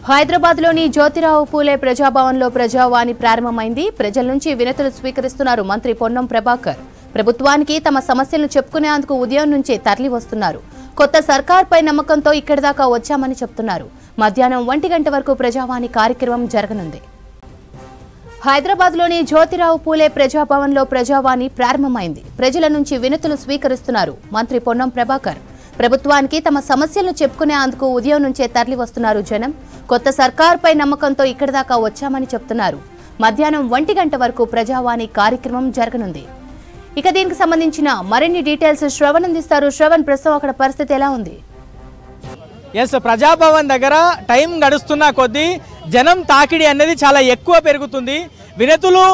హైదరాబాద్లోని జ్యోతిరావు పూలే ప్రజాభవన్లో ప్రజావాణి ప్రారంభమైంది. ప్రజల నుంచి వినతులు స్వీకరిస్తున్నారు మంత్రి పొన్నం ప్రభాకర్. ప్రభుత్వానికి తమ సమస్యలను చెప్పుకునేందుకు ఉదయం నుంచే తరలి వస్తున్నారు. కొత్త సర్కార్పై నమ్మకంతో ఇక్కడి దాకా వచ్చామని చెప్తున్నారు. మధ్యాహ్నం 1 గంట వరకు ప్రజావాణి కార్యక్రమం జరగనుంది. హైదరాబాద్లోని జ్యోతిరావు పూలే ప్రజాభవన్లో ప్రజావాణి ప్రారంభమైంది. ప్రజల నుంచి వినతులు స్వీకరిస్తున్నారు మంత్రి పొన్నం ప్రభాకర్. ప్రభుత్వానికి తమ సమస్యలను చెప్పుకునేందుకు ఉదయం నుంచే తరలి వస్తున్నారు జనం. కొత్త సర్కార్పై నమ్మకంతో ఇక్కడి దాకా వచ్చామని చెప్తున్నారు. మధ్యాహ్నం 1 గంట వరకు ప్రజావాణి కార్యక్రమం జరగనుంది. ఇక దీనికి సంబంధించిన మరిన్ని డీటెయిల్స్ శ్రవణ్ అందిస్తారు. శ్రవణ్, ప్రస్తుతం అక్కడ పరిస్థితి ఎలా ఉంది? ప్రజాభవన్ దగ్గర టైం గడుస్తున్న కొద్దీ జనం తాకిడి అనేది చాలా ఎక్కువ పెరుగుతుంది. వినతులు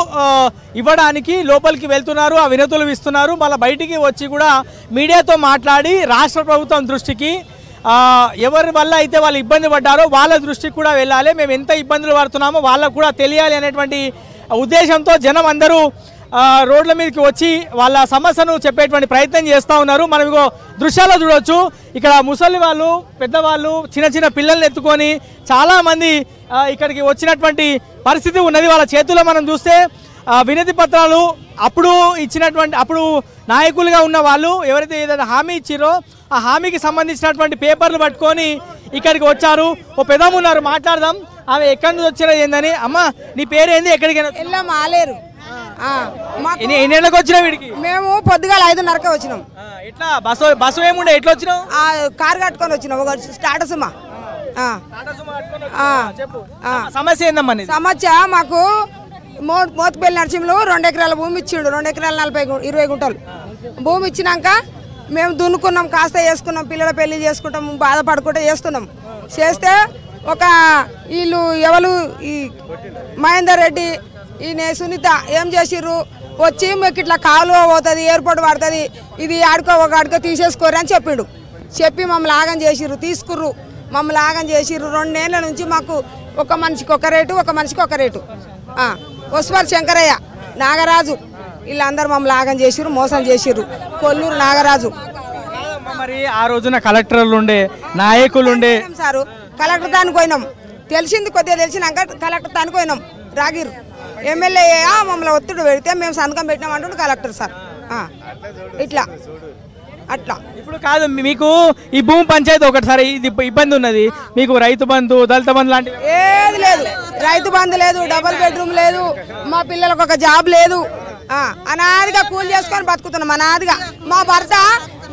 ఇవ్వడానికి లోపలికి వెళ్తున్నారు, ఆ వినతులు ఇస్తున్నారు. మళ్ళీ బయటికి వచ్చి కూడా మీడియాతో మాట్లాడి రాష్ట్ర ప్రభుత్వం దృష్టికి ఎవరి వల్ల అయితే వాళ్ళు ఇబ్బంది పడ్డారో వాళ్ళ దృష్టికి కూడా వెళ్ళాలి, మేము ఎంత ఇబ్బందులు పడుతున్నామో వాళ్ళకు కూడా తెలియాలి అనేటువంటి ఉద్దేశంతో జనం అందరూ రోడ్ల మీదకి వచ్చి వాళ్ళ సమస్యను చెప్పేటువంటి ప్రయత్నం చేస్తూ ఉన్నారు. మనం ఇగో దృశ్యాల్లో చూడవచ్చు. ఇక్కడ ముసలి వాళ్ళు, పెద్దవాళ్ళు, చిన్న చిన్న పిల్లల్ని ఎత్తుకొని చాలామంది ఇక్కడికి వచ్చినటువంటి పరిస్థితి ఉన్నది. వాళ్ళ చేతుల్లో మనం చూస్తే వినతి పత్రాలు అప్పుడు నాయకులుగా ఉన్న వాళ్ళు ఎవరైతే ఏదైనా హామీ ఇచ్చిరో ఆ హామీకి సంబంధించినటువంటి పేపర్లు పట్టుకొని ఇక్కడికి వచ్చారు. ఓ పెద్దమ్మ ఉన్నారు, మాట్లాడదాం. ఆమె ఎక్కడి నుంచి వచ్చినది ఏందని. అమ్మ, నీ పేరేంది? ఎక్కడికైనా ఎన్నేళ్ళకి వచ్చినావు వీడికి? మేము పొద్దుగాల 5:30కే వచ్చినాం. ఎట్లా బస్సు ఏముండే? ఎట్లా వచ్చినావు? కారు కట్టుకొని వచ్చినాం. ఒక స్టాటస్ సమస్య ఏందమ్మా? సమస్య మాకు మోత్పల్లి నరసింహులు 2 ఎకరాల భూమి ఇచ్చిండు. 2 ఎకరాల 20 గుంటలు భూమి ఇచ్చినాక మేము దున్నుకున్నాం, కాస్త వేసుకున్నాం, పిల్లల పెళ్లి చేసుకుంటాం, బాధపడుకుంటూ చేస్తున్నాం. చేస్తే ఒక వీళ్ళు ఎవరు ఈ మహేందర్ రెడ్డి, ఈయన సునీత ఏం చేసిర్రు, వచ్చి మీకు ఇట్లా కాలువ పోతుంది, ఎయిర్పోర్ట్ పడుతుంది, ఇది ఒక ఆడుకో తీసేసుకోరు అని చెప్పిండు. చెప్పి మమ్మల్ని ఆగం చేసిర్రు, తీసుకుర్రు, మమ్మల్ని ఆగం చేసిర్రు. 2 ఏళ్ల నుంచి మాకు ఒక మనిషికి ఒక రేటు, ఒక మనిషికి ఒక రేటు. ఒస్వార్ శంకరయ్య, నాగరాజు, వీళ్ళందరూ మమ్మల్ని ఆగం చేసిర్రు, మోసం చేసిర్రు. కొల్లూరు నాగరాజు. మరి ఆ రోజున కలెక్టర్లు ఉండే, నాయకులు ఉండే సారు. కలెక్టర్ దానికి పోయినాం, తెలిసింది కొద్దిగా తెలిసినాక కలెక్టర్ దానికి పోయినాం. రాగిరు ఎమ్మెల్యే మమ్మల్ని ఒత్తిడి పెడితే మేము సంతకం పెట్టినాం అంటుండే కలెక్టర్ సార్. ఇట్లా అట్లా ఇప్పుడు కాదు, మీకు ఈ భూమి పంచాయతీ ఒకటిసారి ఇది ఇబ్బంది ఉన్నది. మీకు రైతు బంధు, దళిత బంధు లాంటివి ఏది లేదు. రైతు బంధు లేదు, డబుల్ బెడ్రూమ్ లేదు, మా పిల్లలకు ఒక జాబ్ లేదు. అనాదిగా కూలి చేసుకొని బతుకుతున్నాం. అనాదిగా మా భర్త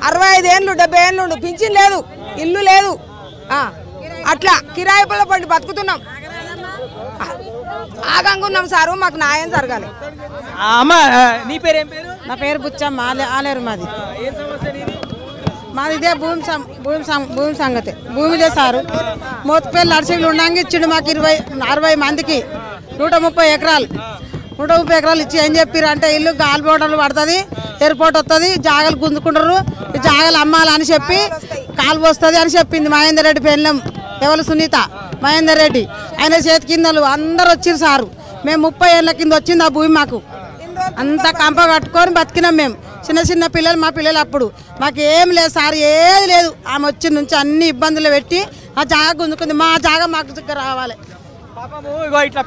65 ఏళ్ళు 70 ఏళ్ళు పింఛన్ లేదు, ఇల్లు లేదు. అట్లా కిరాయిపుల పడి బతుకుతున్నాం. ఆగంగా ఉన్నాం సారు, మాకు న్యాయం జరగాలి. అమ్మా, నీ పేరు ఏం పేరు? నా పేరు బుచ్చమ్మ, ఆలేరు. మాది ఇదే భూమి సంగతి. భూమిదే సారు. మోత్పల్లి నర్సింగ్లు ఉండంగా ఇచ్చిండు మాకు 60 మందికి 130 ఎకరాలు. 130 ఎకరాలు ఇచ్చి ఏం చెప్పారు అంటే ఇల్లు గాలి బోటలు పడుతుంది, ఎయిర్పోర్ట్ వస్తుంది, జాగలు గుంజుకుంటారు, ఈ జాగలు అమ్మాలని చెప్పి కాలు వస్తుంది అని చెప్పింది మహేందర్ రెడ్డి పెళ్ళం. ఎవరు? సునీత, మహేందర్ రెడ్డి. ఆయన చేతి కిందలు అందరు వచ్చిరు సారు. మేము 30 ఏళ్ళ కింద వచ్చింది ఆ భూమి. మాకు అంతా కంప కట్టుకొని బతికినాం మేము. చిన్న చిన్న పిల్లలు, మా పిల్లలు. అప్పుడు మాకు ఏం లేదు సార్, ఏది లేదు. ఆమె వచ్చిన నుంచి అన్ని ఇబ్బందులు పెట్టి ఆ జాగ గుంజుకుంది. మా జాగ మాకు దగ్గర రావాలి. ఇగో ఇట్లా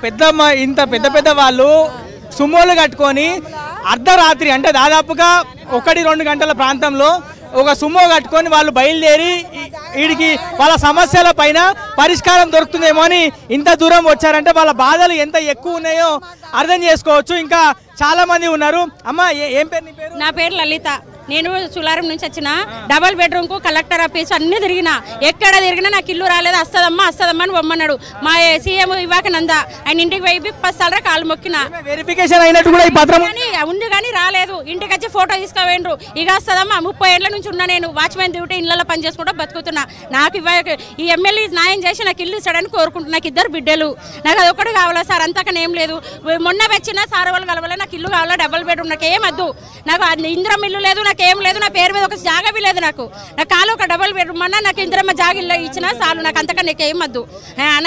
ఇంత పెద్ద వాళ్ళు సుమోలు కట్టుకొని అర్ధరాత్రి అంటే దాదాపుగా 1-2 గంటల ప్రాంతంలో ఒక సుమో కట్టుకొని వాళ్ళు బయలుదేరి వీడికి వాళ్ళ సమస్యల పైన పరిష్కారం దొరుకుతుందేమో అని ఇంత దూరం వచ్చారంటే వాళ్ళ బాధలు ఎంత ఎక్కువ ఉన్నాయో అర్థం చేసుకోవచ్చు. ఇంకా చాలా మంది ఉన్నారు. అమ్మ, ఏం పేరు నీ పేరు? నా పేరు లలిత. నేను సులారం నుంచి వచ్చిన. డబల్ బెడ్రూమ్ కు కలెక్టర్ ఆఫీస్ అన్ని తిరిగిన. ఎక్కడ తిరిగినా నాకు ఇల్లు రాలేదు. వస్తుందమ్మా అని బొమ్మన్నాడు మా సీఎం వివేకానంద. ఆయన ఇంటికి పోయి 10 సార్లు కాలు మొక్కిన. వెరిఫికేషన్ అయినట్టు కూడా ఈ పత్రం ఉంది కానీ రాలేదు. ఇంటికి వచ్చి ఫోటో తీసుకుపోయిండ్రు. ఇక వస్తుందమ్మా 30 ఏళ్ల నుంచి ఉన్నా నేను. వాచ్మెన్ డ్యూటీ ఇళ్ళలో పని చేసుకుంటూ బతుకుతున్నా. నాకు ఈ ఎమ్మెల్యే న్యాయం చేసి నాకు ఇల్లు ఇస్తాడని కోరుకుంటున్నా. నాకు 2 బిడ్డలు. నాకు అది ఒకటి కావాలా సార్, అంతకనే ఏం లేదు. మొన్న వచ్చిన సార్ వాళ్ళు కలవాలా, నాకు ఇల్లు కావాలా, డబల్ బెడ్రూమ్. నాకు ఏమద్దు. నాకు ఇంద్రం ఇల్లు లేదు, నాకు ఏం లేదు. నా పేరు మీద ఒక జాగా లేదు. నాకు కాలు ఒక డబల్ బెడ్రూమ్ అన్నా, నాకు ఇంద్రమ్మ జాగిల్లో ఇచ్చినా చాలు. నాకు అంతకన్నా నీకు ఏమద్దు.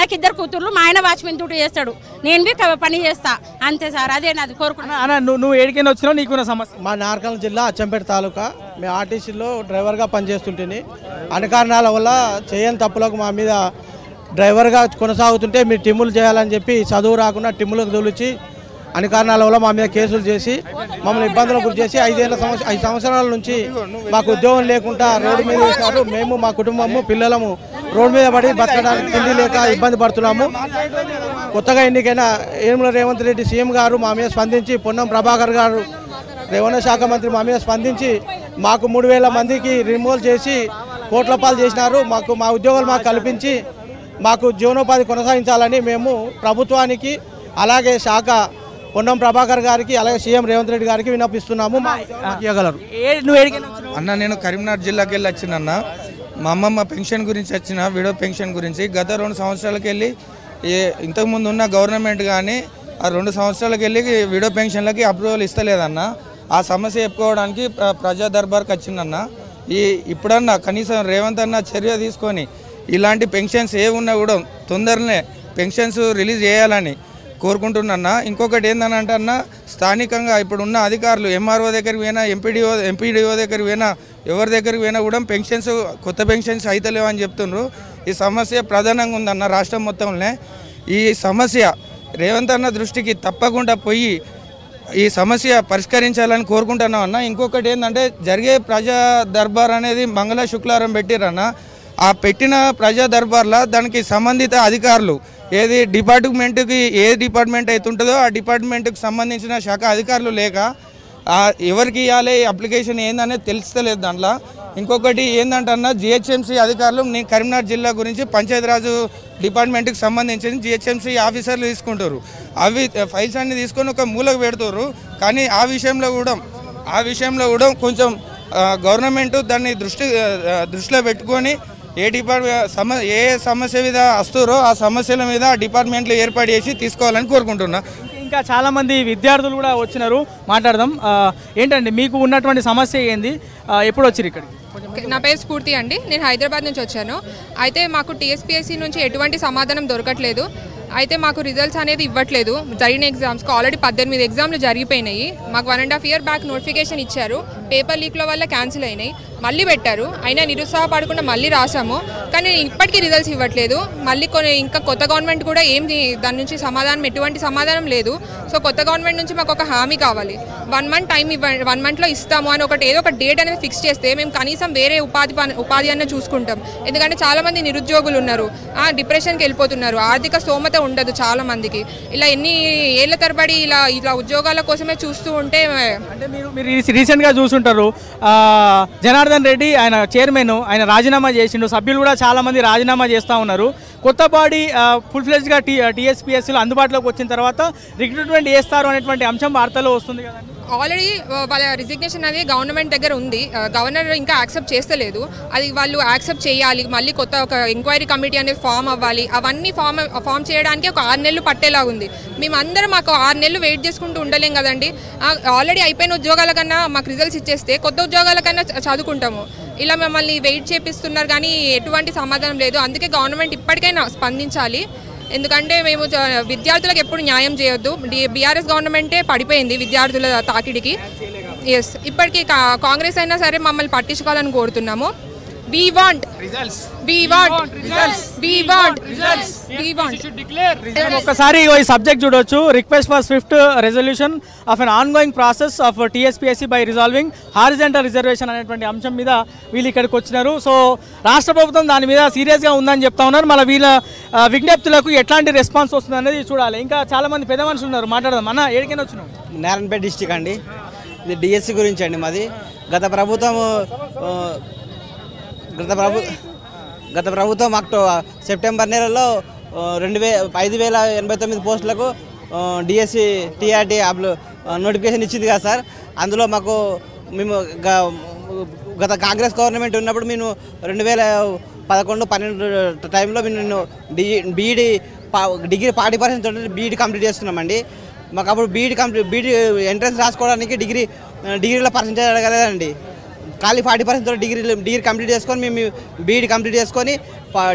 నాకు 2 కూతుర్లు. మా ఆయన వాచ్మెన్ డ్యూటీ చేస్తాడు, నేను పని చేస్తా. అంతే సార్, అదే నాది కోరుకుంటున్నా. నువ్వు ఏడికైనా వచ్చినావు? నీకున్న సమస్య? మా నార్కల్ జిల్లా అచ్చంపేట తాలూకా. మేము ఆర్టీసీలో డ్రైవర్గా పనిచేస్తుంటే అన్ని కారణాల వల్ల చేయని తప్పులకు మా మీద డ్రైవర్గా కొనసాగుతుంటే మీరు టిమ్ములు చేయాలని చెప్పి చదువు రాకుండా టిమ్ములకు తొలిచి అన్ని కారణాల వల్ల మా మీద కేసులు చేసి మమ్మల్ని ఇబ్బందులకు గురి చేసి 5 సంవత్సరాల నుంచి మాకు ఉద్యోగం లేకుండా రోడ్డు మీద వేశారు. మేము మా కుటుంబము పిల్లలము రోడ్డు మీద పడి బతకడానికి తిండి లేక ఇబ్బంది పడుతున్నాము. కొత్తగా ఎన్నికైన యనమల రేవంత్ రెడ్డి సీఎం గారు మా మీద స్పందించి, పొన్నం ప్రభాకర్ గారు రెవెన్యూ శాఖ మంత్రి మా మీద స్పందించి మాకు 3000 మందికి రిమూవల్ చేసి కోట్ల పాలు చేసినారు. మా ఉద్యోగాలు మాకు కల్పించి మాకు జీవనోపాధి కొనసాగించాలని మేము ప్రభుత్వానికి అలాగే శాఖ పొన్నం ప్రభాకర్ గారికి అలాగే సీఎం రేవంత్ రెడ్డి గారికి విన్నపిస్తున్నాము. ఇవ్వగలరు. అన్న నేను కరీంనగర్ జిల్లాకి వెళ్ళి వచ్చినన్న మా అమ్మమ్మ పెన్షన్ గురించి వచ్చిన విడో పెన్షన్ గురించి గత 2 సంవత్సరాలకి వెళ్ళి ఇంతకుముందు ఉన్న గవర్నమెంట్ కానీ ఆ 2 సంవత్సరాలకి వెళ్ళి విడో పెన్షన్లకి అప్రూవల్ ఇస్తలేదన్న. ఆ సమస్య చెప్పుకోవడానికి ప్రజా దర్బార్కి వచ్చిందన్న. ఇప్పుడన్నా కనీసం రేవంత్ అన్న చర్య తీసుకొని ఇలాంటి పెన్షన్స్ ఏ ఉన్నా కూడా తొందరనే పెన్షన్స్ రిలీజ్ చేయాలని కోరుకుంటున్నా. ఇంకొకటి ఏంటంటే అన్న స్థానికంగా ఇప్పుడున్న అధికారులు ఎంఆర్ఓ దగ్గరికి పోయినా ఎంపీడీఓ దగ్గరికి పోయినా ఎవరి దగ్గరికి పోయినా కూడా పెన్షన్స్ కొత్త పెన్షన్స్ అయితలేవు అని చెప్తున్నారు. ఈ సమస్య ప్రధానంగా ఉందన్న రాష్ట్రం మొత్తంలో. ఈ సమస్య రేవంత్ అన్న దృష్టికి తప్పకుండా పోయి ఈ సమస్య పరిష్కరించాలని కోరుకుంటున్నాం అన్న. ఇంకొకటి ఏంటంటే జరిగే ప్రజా దర్బార్ అనేది మంగళ శుక్రవారం పెట్టిరన్న. ఆ పెట్టిన ప్రజా దర్బార్లో దానికి సంబంధిత అధికారులు ఏది డిపార్ట్మెంట్కి ఏ డిపార్ట్మెంట్ అయితే ఉంటుందో ఆ డిపార్ట్మెంట్కి సంబంధించిన శాఖ అధికారులు లేక ఎవరికి ఇవ్వాలి అప్లికేషన్ ఏందనేది తెలుస్తలేదు దాంట్లో. ఇంకొకటి ఏంటంటే జిహెచ్ఎంసీ అధికారులు నేను కరీంనగర్ జిల్లా గురించి పంచాయతీరాజు డిపార్ట్మెంట్కి సంబంధించి జిహెచ్ఎంసీ ఆఫీసర్లు తీసుకుంటారు. అవి ఫైల్స్ అన్ని తీసుకొని ఒక మూలకు పెడుతారు. కానీ ఆ విషయంలో కూడా కొంచెం గవర్నమెంట్ దాన్ని దృష్టిలో పెట్టుకొని ఏ సమస్య మీద వస్తారో ఆ సమస్యల మీద ఆ డిపార్ట్మెంట్లు ఏర్పాటు చేసి తీసుకోవాలని కోరుకుంటున్నా. ఇంకా చాలామంది విద్యార్థులు కూడా వచ్చినారు, మాట్లాడదాం. ఏంటండి మీకు ఉన్నటువంటి సమస్య ఏంది, ఎప్పుడు వచ్చారు ఇక్కడికి? నా పేరు స్ఫూర్తి అండి. నేను హైదరాబాద్ నుంచి వచ్చాను. అయితే మాకు టీఎస్పీఎస్సీ నుంచి ఎటువంటి సమాధానం దొరకట్లేదు. అయితే మాకు రిజల్ట్స్ అనేది ఇవ్వట్లేదు. జరిగిన ఎగ్జామ్స్కి ఆల్రెడీ 18 ఎగ్జామ్లు జరిగిపోయినాయి. మాకు 1.5 year బ్యాక్ నోటిఫికేషన్ ఇచ్చారు. పేపర్ లీక్ల వల్ల క్యాన్సిల్ అయినాయి, మళ్ళీ పెట్టారు. అయినా నిరుత్సాహపడకుండా మళ్ళీ రాసాము. కానీ ఇప్పటికీ రిజల్ట్స్ ఇవ్వట్లేదు. మళ్ళీ ఇంకా కొత్త గవర్నమెంట్ కూడా దాని నుంచి ఎటువంటి సమాధానం లేదు. సో కొత్త గవర్నమెంట్ నుంచి మాకు ఒక హామీ కావాలి. 1 month టైం ఇవ్వండి, 1 monthలో ఇస్తాము అని ఏదో ఒక డేట్ అనేది ఫిక్స్ చేస్తే మేము కనీసం వేరే ఉపాధి అన్న చూసుకుంటాం. ఎందుకంటే చాలామంది నిరుద్యోగులు ఉన్నారు, డిప్రెషన్కి వెళ్ళిపోతున్నారు. ఆర్థిక స్తోమత ఉండదు చాలా మందికి. ఇలా ఎన్ని ఏళ్ల తరబడి ఇలా ఉద్యోగాల కోసమే చూస్తూ ఉంటే అంటే మీరు రీసెంట్గా చూసుంటారు జనార్దన్ రెడ్డి ఆయన చైర్మన్ ఆయన రాజీనామా చేసిండు. సభ్యులు కూడా చాలామంది రాజీనామా చేస్తూ ఉన్నారు. కొత్త బాడీ ఫుల్ ఫ్లెజ్గా టీఎస్పీఎస్సీలో అందుబాటులోకి వచ్చిన తర్వాత రిక్రూట్మెంట్ చేస్తారు అనేటువంటి అంశం వార్తల్లో వస్తుంది కదండి. ఆల్రెడీ వాళ్ళ రిజిగ్నేషన్ అనేది గవర్నమెంట్ దగ్గర ఉంది. గవర్నర్ ఇంకా యాక్సెప్ట్ చేస్తలేదు. అది వాళ్ళు యాక్సెప్ట్ చేయాలి. మళ్ళీ కొత్త ఒక ఎంక్వైరీ కమిటీ అనేది ఫామ్ అవ్వాలి. అవన్నీ ఫామ్ చేయడానికి ఒక 6 నెలలు పట్టేలా ఉంది. మేమందరం మాకు 6 నెలలు వెయిట్ చేసుకుంటూ ఉండలేం కదండి. ఆల్రెడీ అయిపోయిన ఉద్యోగాల కన్నా మాకు రిజల్ట్స్ ఇచ్చేస్తే కొత్త ఉద్యోగాల కన్నా చదువుకుంటాము. ఇలా మమ్మల్ని వెయిట్ చేపిస్తున్నారు కానీ ఎటువంటి సమాధానం లేదు. అందుకే గవర్నమెంట్ ఇప్పటికైనా స్పందించాలి. ఎందుకంటే మేము విద్యార్థులకు ఎప్పుడు న్యాయం చేయొద్దు. బీఆర్ఎస్ గవర్నమెంటే పడిపోయింది విద్యార్థుల తాకిడికి. ఎస్, ఇప్పటికీ కాంగ్రెస్ అయినా సరే మమ్మల్ని పట్టించుకోవాలని కోరుతున్నాము. We want results. We want results. We want results. We want. ఒక్కసారి ఈ సబ్జెక్ట్ చూడొచ్చు. Request for Swift resolution of an ongoing process of TSPSC by resolving horizontal reservation అనేటువంటి అంశం మీద వీళ్ళు ఇక్కడికి వచ్చినారు. సో రాష్ట్ర ప్రభుత్వం దాని మీద సీరియస్గా ఉందని చెప్తా ఉన్నారు. మళ్ళీ వీళ్ళ విజ్ఞప్తులకు ఎట్లాంటి రెస్పాన్స్ వస్తుంది అనేది చూడాలి. ఇంకా చాలా మంది పెద్ద మనుషులు ఉన్నారు, మాట్లాడదాం. అన్న ఏడికైనా వచ్చినాం? నారాయణపేట డిస్టిక్ అండి. ఇది డిఎస్సి గురించి అండి. మాది గత ప్రభుత్వం సెప్టెంబర్ నెలలో 5,089 పోస్టులకు డిఎస్సి టీఆర్టీ నోటిఫికేషన్ ఇచ్చింది కదా సార్. అందులో మేము గత కాంగ్రెస్ గవర్నమెంట్ ఉన్నప్పుడు మేము 2011-12 టైంలో నేను బీఈడి డిగ్రీ 40% బీఈడి కంప్లీట్ చేసుకున్నామండి. మాకు అప్పుడు బీఈడి ఎంట్రన్స్ రాసుకోవడానికి డిగ్రీలో పర్సెంటేజ్ అడగలేదండి. ఖాళీ 40% డిగ్రీ కంప్లీట్ చేసుకొని మేము బీఈడి కంప్లీట్ చేసుకొని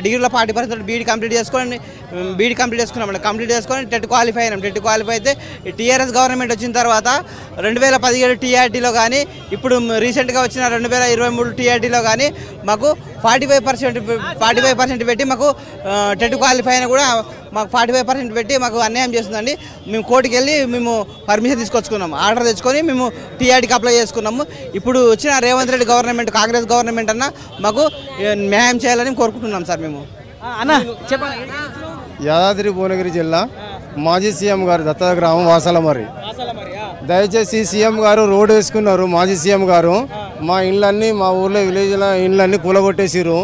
డిగ్రీలో 40% బీఈడి కంప్లీట్ చేసుకున్నామండి. కంప్లీట్ చేసుకొని టెట్ క్వాలిఫై అయినాం. టెట్ క్వాలిఫై అయితే టీఆర్ఎస్ గవర్నమెంట్ వచ్చిన తర్వాత 2017 టీఆర్టీలో కానీ ఇప్పుడు రీసెంట్గా వచ్చిన 2023 టీఆర్టీలో కానీ మాకు 45% పెట్టి మాకు టెట్ క్వాలిఫై అయినా కూడా మాకు 45% పెట్టి మాకు అన్యాయం చేస్తుందండి. మేము కోర్టుకి వెళ్ళి మేము పర్మిషన్ తీసుకొచ్చుకున్నాము, ఆర్డర్ తెచ్చుకొని మేము టీఆర్టీకి అప్లై చేసుకున్నాము. ఇప్పుడు వచ్చిన రేవంత్ రెడ్డి గవర్నమెంట్, కాంగ్రెస్ గవర్నమెంట్ అన్న మాకు న్యాయం చేయాలని కోరుకుంటున్నాం సార్. మేము యాదాద్రి భువనగిరి జిల్లా మాజీ సీఎం గారు దత్త గ్రామం వాసాలమర్రి. దయచేసి సీఎం గారు రోడ్ వేసుకున్నారు. మాజీ సీఎం గారు మా ఇళ్ళన్నీ, మా ఊర్లో విలేజ్లో ఇళ్ళన్నీ కూలగొట్టేసారు.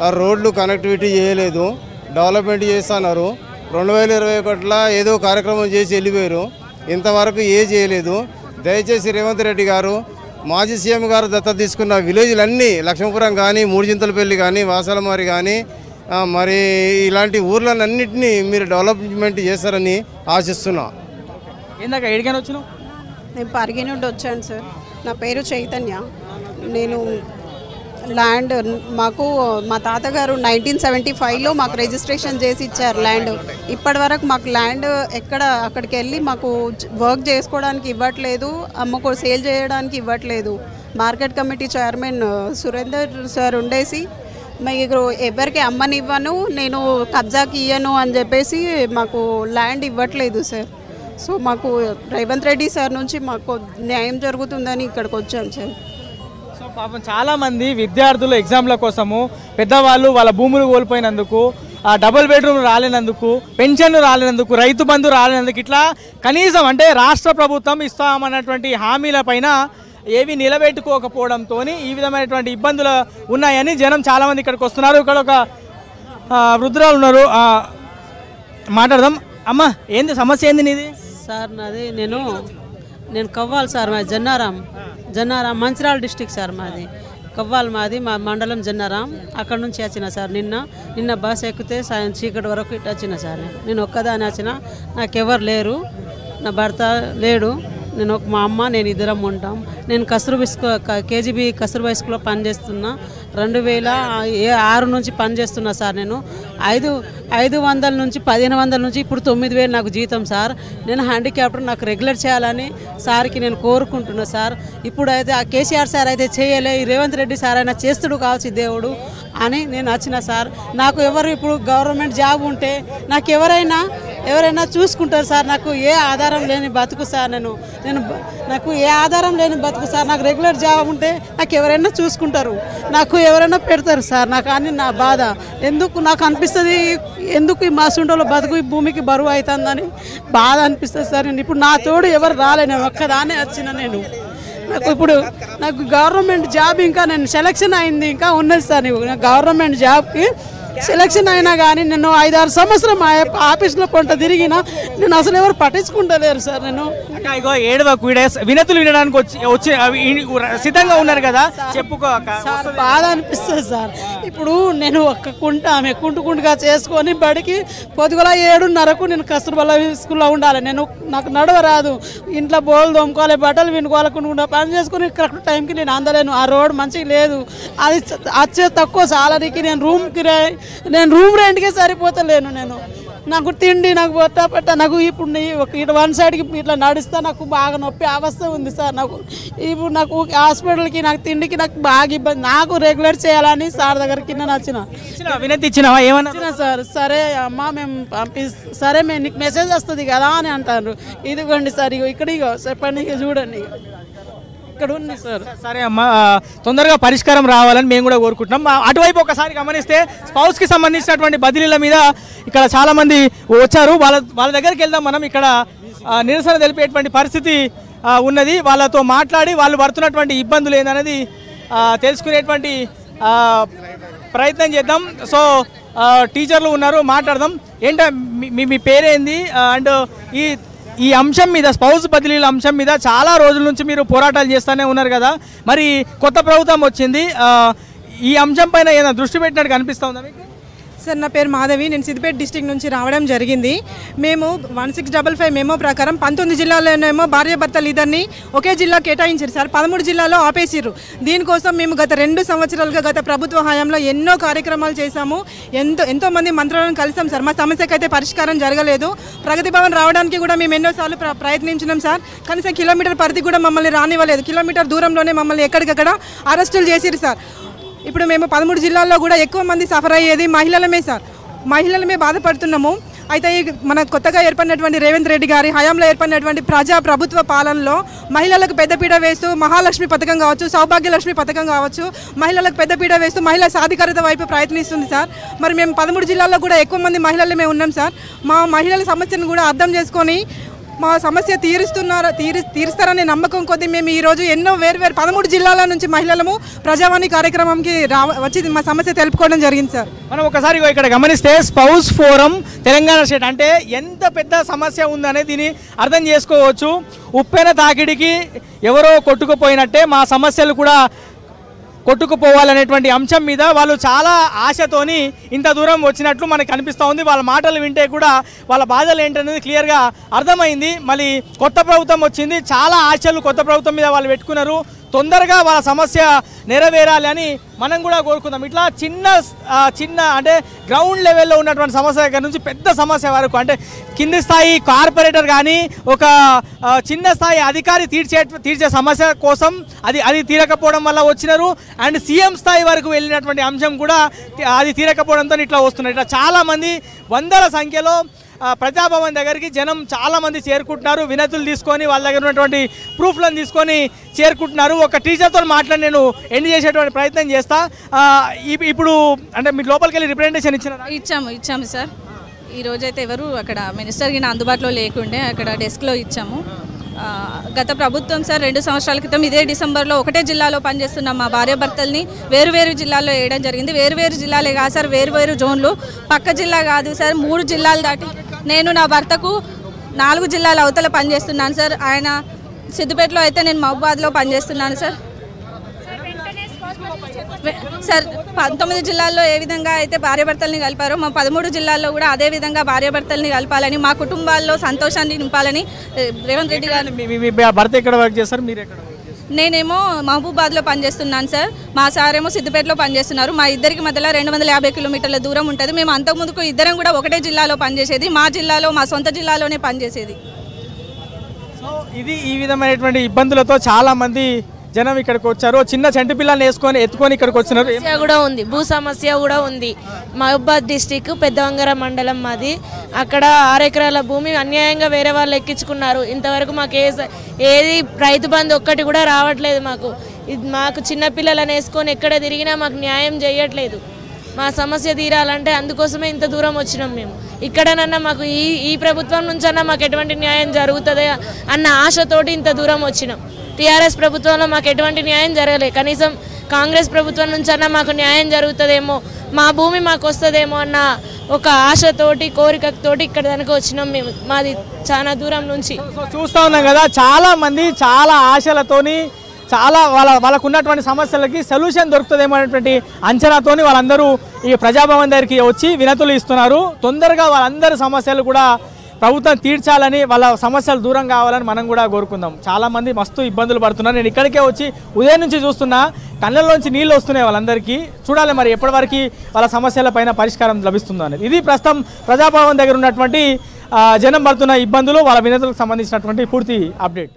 ఆ రోడ్లు కనెక్టివిటీ చేయలేదు, డెవలప్మెంట్ చేస్తున్నారు. 2021లో ఏదో కార్యక్రమం చేసి వెళ్ళిపోయారు, ఇంతవరకు ఏ చేయలేదు. దయచేసి రేవంత్ రెడ్డి గారు మాజీ సీఎం గారు దత్తత తీసుకున్న విలేజ్లన్నీ లక్ష్మీపురం కానీ, మూడుచింతలపల్లి కానీ, వాసాలమారి కానీ మరి ఇలాంటి ఊర్లన్నింటినీ మీరు డెవలప్మెంట్ చేస్తారని ఆశిస్తున్నా. ఏందాక ఎడికైనా వచ్చినావు? నేను పరిగి నుండి వచ్చాను సార్. నా పేరు చైతన్య. నేను ల్యాండ్ మాకు మా తాతగారు 1975లో మాకు రిజిస్ట్రేషన్ చేసి ఇచ్చారు ల్యాండ్. ఇప్పటి వరకు మాకు ల్యాండ్ అక్కడికి వెళ్ళి మాకు వర్క్ చేసుకోవడానికి ఇవ్వట్లేదు, సేల్ చేయడానికి ఇవ్వట్లేదు. Market committee chairman Surender sir ఉండేసి మీరు ఎవరికి అమ్మనివ్వను, నేను కబ్జాకి ఇయ్యను అని చెప్పేసి మాకు ల్యాండ్ ఇవ్వట్లేదు సార్. సో మాకు రేవంత్ రెడ్డి సార్ నుంచి మాకు న్యాయం జరుగుతుందని ఇక్కడికి వచ్చాం సార్. సో పాపం చాలామంది విద్యార్థులు ఎగ్జామ్ల కోసము, పెద్దవాళ్ళు వాళ్ళ భూములు కోల్పోయినందుకు, డబుల్ బెడ్రూమ్ రాలేనందుకు, పెన్షన్లు రాలేనందుకు, రైతు బంధు రాలేనందుకు, ఇట్లా కనీసం అంటే రాష్ట్ర ప్రభుత్వం ఇస్తామన్నటువంటి హామీల పైన ఏవి నిలబెట్టుకోకపోవడంతో ఈ విధమైనటువంటి ఇబ్బందులు ఉన్నాయని జనం చాలామంది ఇక్కడికి వస్తున్నారు. ఇక్కడ ఒక వృద్ధురాలు ఉన్నారు, మాట్లాడదాం. అమ్మ, ఏంది సమస్య, ఏంది నీది? సార్ నాది నేను కవ్వాలి సార్. మాది జన్నారాం మంచిర్యాల డిస్టిక్ సార్. మాది కవ్వాలి, మాది మా మండలం జన్నారాం. అక్కడ నుంచి వచ్చిన సార్. నిన్న బస్ ఎక్కితే సాయం చీకటి వరకు ఇటు వచ్చిన సార్. నేను ఒక్కదాని వచ్చిన, నాకెవరు లేరు, నా భర్త లేడు, మా అమ్మ నేను ఇద్దరం ఉంటాం. నేను కేజీబీ కస్తూర్బా స్కూల్లో పనిచేస్తున్నా. 2006 నుంచి పనిచేస్తున్నా సార్. నేను 500 నుంచి 1500 నుంచి ఇప్పుడు 9000 నాకు జీతం సార్. నేను హ్యాండిక్యాప్టర్, నాకు రెగ్యులర్ చేయాలని సార్కి నేను కోరుకుంటున్నా సార్. ఇప్పుడు అయితే ఆ కేసీఆర్ సార్ అయితే చేయలే, ఈ రేవంత్ రెడ్డి సార్ అయినా చేస్తుడు కావచ్చు దేవుడు అని నేను వచ్చిన సార్. నాకు ఎవరు ఇప్పుడు గవర్నమెంట్ జాబ్ ఉంటే నాకు ఎవరైనా చూసుకుంటారు సార్. నాకు ఏ ఆధారం లేని బతుకు సార్. నాకు ఏ ఆధారం లేని బతుకు సార్. నాకు రెగ్యులర్ జాబ్ ఉంటే నాకు ఎవరైనా చూసుకుంటారు, నాకు ఎవరైనా పెడతారు సార్. నాకు అని నా బాధ. ఎందుకు నాకు అనిపిస్తుంది, ఎందుకు ఈ మాసుండలో బతుకు ఈ భూమికి బరువు అవుతుందని బాధ అనిపిస్తుంది సార్. ఇప్పుడు నా తోడు ఎవరు రాలే, నేను ఒక్కదానే వచ్చిన. నాకు గవర్నమెంట్ జాబ్ ఇంకా నేను సెలక్షన్ అయింది, ఇంకా ఉన్నది సార్. గవర్నమెంట్ జాబ్కి సెలక్షన్ అయినా కానీ నేను 5-6 సంవత్సరం ఆఫీస్లో కొంత తిరిగినా నేను అసలు ఎవరు పట్టించుకుంటలేరు సార్. ఇగో ఏడవకు, వినతులు వినడానికి వచ్చి సిద్ధంగా ఉన్నారు కదా, చెప్పుకో. బాధ అనిపిస్తుంది సార్. ఇప్పుడు నేను ఒక్క కుంటుగా చేసుకొని బడికి పొద్దుగల 7:30కు నేను కస్తూర్బా స్కూల్లో ఉండాలి. నాకు నడవరాదు, ఇంట్లో బోలు దొమ్ముకోవాలి, బట్టలు వినుకోవాలనుకుంటా పని చేసుకుని కరెక్ట్ టైంకి నేను అందలేను. ఆ రోడ్ మంచిగా లేదు, అది వచ్చే తక్కువ సాలరీకి నేను రూమ్ రెంట్కే సరిపోతలేను. నాకు తిండి, నాకు పట్ట, నాకు ఇప్పుడు ఇటు వన్ సైడ్కి ఇట్లా నడుస్తా నాకు బాగా నొప్పి అవస్థ ఉంది సార్. ఇప్పుడు నాకు హాస్పిటల్కి, నాకు తిండికి నాకు బాగా ఇబ్బంది. నాకు రెగ్యులర్ చేయాలని సార్ దగ్గరికి నేను వచ్చిన సార్. సరే అమ్మా మేము సరే నీకు మెసేజ్ వస్తుంది కదా అని అంటారు. ఇదిగోండి సార్, ఇక్కడ చెప్పండి, చూడండి ఇక్కడ ఉంది సార్. సరే అమ్మా, తొందరగా పరిష్కారం రావాలని మేము కూడా కోరుకుంటున్నాం. అటువైపు ఒకసారి గమనిస్తే స్పౌస్కి సంబంధించినటువంటి బదిలీల మీద ఇక్కడ చాలామంది వచ్చారు. వాళ్ళ దగ్గరికి వెళ్దాం మనం. ఇక్కడ నిరసన తెలిపేటువంటి పరిస్థితి ఉన్నది. వాళ్ళతో మాట్లాడి వాళ్ళు పడుతున్నటువంటి ఇబ్బందులు ఏందనేది తెలుసుకునేటువంటి ప్రయత్నం చేద్దాం. సో టీచర్లు ఉన్నారు, మాట్లాడదాం. ఏంటో మీ పేరేంది? అండ్ ఈ అంశం మీద, స్పౌస్ బదిలీల అంశం మీద చాలా రోజుల నుంచి మీరు పోరాటాలు చేస్తూనే ఉన్నారు కదా, మరి కొత్త ప్రభుత్వం వచ్చింది, ఈ అంశం పైన ఏదైనా దృష్టి పెట్టినట్టు కనిపిస్తుందా మీకు? సార్ నా పేరు మాధవి, నేను సిద్దిపేట డిస్టిక్ నుంచి రావడం జరిగింది. మేము 1655 మెమో ప్రకారం 19 జిల్లాలోనేమో భార్యాభర్తలు ఇద్దరిని ఒకే జిల్లా కేటాయించారు సార్. 13 జిల్లాలో ఆపేసిర్రు. దీనికోసం మేము గత 2 సంవత్సరాలుగా గత ప్రభుత్వ హయాంలో ఎన్నో కార్యక్రమాలు చేశాము. ఎంతో మంది మంత్రులను కలిసాం సార్. మా సమస్యకైతే పరిష్కారం జరగలేదు. ప్రగతి భవన్ రావడానికి కూడా మేము ఎన్నోసార్లు ప్రయత్నించినాం సార్. కనీసం కిలోమీటర్ పరిధి కూడా మమ్మల్ని రానివ్వలేదు. కిలోమీటర్ దూరంలోనే మమ్మల్ని ఎక్కడికక్కడ అరెస్టులు చేసిరు సార్. ఇప్పుడు మేము 13 జిల్లాల్లో కూడా ఎక్కువ మంది సఫర్ అయ్యేది మహిళలమే సార్. మహిళలమే బాధపడుతున్నాము. అయితే మన కొత్తగా ఏర్పడినటువంటి రేవంత్ రెడ్డి గారి హయాంలో ఏర్పడినటువంటి ప్రభుత్వ పాలనలో మహిళలకు పెద్దపీట వేస్తూ మహాలక్ష్మి పథకం కావచ్చు, సౌభాగ్యలక్ష్మి పథకం కావచ్చు, మహిళలకు పెద్దపీట వేస్తూ మహిళా సాధికారత వైపు ప్రయత్నిస్తుంది సార్. మరి మేము 13 జిల్లాల్లో కూడా ఎక్కువ మంది మహిళలమే ఉన్నాం సార్. మా మహిళల సమస్యను కూడా అర్థం చేసుకొని మా సమస్య తీరుస్తారనే నమ్మకం కొద్దీ మేము ఈరోజు ఎన్నో వేరు 13 జిల్లాల నుంచి మహిళలము ప్రజావాణి కార్యక్రమంకి వచ్చి మా సమస్య తెలుపుకోవడం జరిగింది సార్. మనం ఒకసారి ఇక్కడ గమనిస్తే స్పౌస్ ఫోరం తెలంగాణ స్టేట్ అంటే ఎంత పెద్ద సమస్య ఉందనే దీన్ని అర్థం చేసుకోవచ్చు. ఉప్పెన తాకిడికి ఎవరో కొట్టుకుపోయినట్టే మా సమస్యలు కూడా కొట్టుకుపోవాలనేటువంటి అంశం మీద వాళ్ళు చాలా ఆశతోని ఇంత దూరం వచ్చినట్లు మనకు కనిపిస్తూ ఉంది. వాళ్ళ మాటలు వింటే కూడా వాళ్ళ బాధలు ఏంటనేది క్లియర్గా అర్థమైంది. మళ్ళీ కొత్త ప్రభుత్వం వచ్చింది, చాలా ఆశలు కొత్త ప్రభుత్వం మీద వాళ్ళు పెట్టుకున్నారు. తొందరగా వాళ్ళ సమస్య నెరవేరాలి అని మనం కూడా కోరుకుందాం. ఇట్లా చిన్న అంటే గ్రౌండ్ లెవెల్లో ఉన్నటువంటి సమస్య దగ్గర నుంచి పెద్ద సమస్య వరకు, అంటే కింది స్థాయి కార్పొరేటర్ కానీ ఒక చిన్న స్థాయి అధికారి తీర్చే సమస్య కోసం అది తీరకపోవడం వల్ల వచ్చినారు. అండ్ సీఎం స్థాయి వరకు వెళ్ళినటువంటి అంశం కూడా అది తీరకపోవడంతో ఇట్లా వస్తున్నారు. ఇట్లా చాలామంది వందల సంఖ్యలో ప్రజాభవన్ దగ్గరికి జనం చాలామంది చేరుకుంటున్నారు. వినతులు తీసుకొని వాళ్ళ దగ్గర ఉన్నటువంటి ప్రూఫ్లను తీసుకొని చేరుకుంటున్నారు. ఒక టీచర్తో మాట్లాడి నేను ఎండ్ చేసేటువంటి ప్రయత్నం చేస్తా. ఇప్పుడు అంటే మీకు లోపలికి వెళ్ళి రిప్రజెంటేషన్ ఇచ్చాము సార్. ఈరోజైతే ఎవరు అక్కడ మినిస్టర్ గిన అందుబాటులో లేకుండే అక్కడ డెస్క్లో ఇచ్చాము. గత ప్రభుత్వం సార్ 2 సంవత్సరాల క్రితం ఇదే డిసెంబర్లో ఒకటే జిల్లాలో పనిచేస్తున్న మా భార్యాభర్తల్ని వేరు జిల్లాల్లో వేయడం జరిగింది. వేరు జిల్లాలే కాదు సార్, వేరు జోన్లు. పక్క జిల్లా కాదు సార్, 3 జిల్లాలు దాటి నేను నా భర్తకు 4 జిల్లాల అవతల పనిచేస్తున్నాను సార్. ఆయన సిద్దిపేటలో అయితే నేను మహబూబాద్లో పనిచేస్తున్నాను సార్. 19 జిల్లాల్లో ఏ విధంగా అయితే భార్యాభర్తల్ని కలిపారో మా 13 జిల్లాల్లో కూడా అదే విధంగా భార్యాభర్తల్ని కలపాలని, మా కుటుంబాల్లో సంతోషాన్ని నింపాలని రేవంత్ రెడ్డి గారు. భర్త ఎక్కడ వర్క్ చేస్తారు, మీరు ఎక్కడ? నేనేమో మహబూబాద్లో పనిచేస్తున్నాను సార్. మా సార్ ఏమో సిద్దిపేటలో పనిచేస్తున్నారు. మా ఇద్దరికి మధ్యలో 250 కిలోమీటర్ల దూరం ఉంటుంది. మేము అంతకుముందుకు ఇద్దరం కూడా ఒకటే జిల్లాలో పనిచేసేది, మా జిల్లాలో మా సొంత జిల్లాలోనే పనిచేసేది. సో ఇది ఈ విధమైనటువంటి ఇబ్బందులతో చాలామంది జనం ఇక్కడికి వచ్చారు. చిన్న చంటి పిల్లల్ని ఎత్తుకొని ఇక్కడికి వచ్చినారు. కూడా ఉంది, భూ సమస్య కూడా ఉంది. మహబూబాద్ డిస్టిక్ పెద్దవంగర మండలం మాది. అక్కడ 6 ఎకరాల భూమి అన్యాయంగా వేరే వాళ్ళు ఎక్కించుకున్నారు. ఇంతవరకు మాకు ఏది రైతు బంధు ఒక్కటి కూడా రావట్లేదు. మాకు చిన్నపిల్లలను వేసుకొని ఎక్కడ తిరిగినా మాకు న్యాయం చేయట్లేదు. మా సమస్య తీరాలంటే అందుకోసమే ఇంత దూరం వచ్చినాం మేము. ఇక్కడనన్నా మాకు ఈ ప్రభుత్వం నుంచన్నా మాకు ఎటువంటి న్యాయం జరుగుతుంది అన్న ఆశతోటి ఇంత దూరం వచ్చినాం. టీఆర్ఎస్ ప్రభుత్వంలో మాకు ఎటువంటి న్యాయం జరగలేదు. కనీసం కాంగ్రెస్ ప్రభుత్వం నుంచన్నా మాకు న్యాయం జరుగుతుందేమో, మా భూమి మాకు వస్తుందేమో అన్న ఒక ఆశతోటి కోరికతోటి ఇక్కడ దానికి వచ్చినాం మేము. మాది చాలా దూరం నుంచి. చూస్తూ ఉన్నాం కదా, చాలామంది చాలా ఆశలతోని చాలా వాళ్ళకు ఉన్నటువంటి సమస్యలకి సొల్యూషన్ దొరుకుతుందేమో అనేటువంటి అంచనాతోని వాళ్ళందరూ ఈ ప్రజాభవన్ దగ్గరికి వచ్చి వినతులు ఇస్తున్నారు. తొందరగా వాళ్ళందరి సమస్యలు కూడా ప్రభుత్వం తీర్చాలని, వాళ్ళ సమస్యలు దూరం కావాలని మనం కూడా కోరుకుందాం. చాలామంది మస్తు ఇబ్బందులు పడుతున్నారు. నేను ఇక్కడికే వచ్చి ఉదయం నుంచి చూస్తున్నా, కళ్ళల్లోంచి నీళ్ళు వస్తున్నాయి వాళ్ళందరికీ. చూడాలి మరి ఎప్పటివరకు వాళ్ళ సమస్యల పైన పరిష్కారం లభిస్తుందో అనేది. ఇది ప్రస్తుతం ప్రజాభవన్ దగ్గర ఉన్నటువంటి జనం పడుతున్న ఇబ్బందులు, వాళ్ళ వినతులకు సంబంధించినటువంటి పూర్తి అప్డేట్.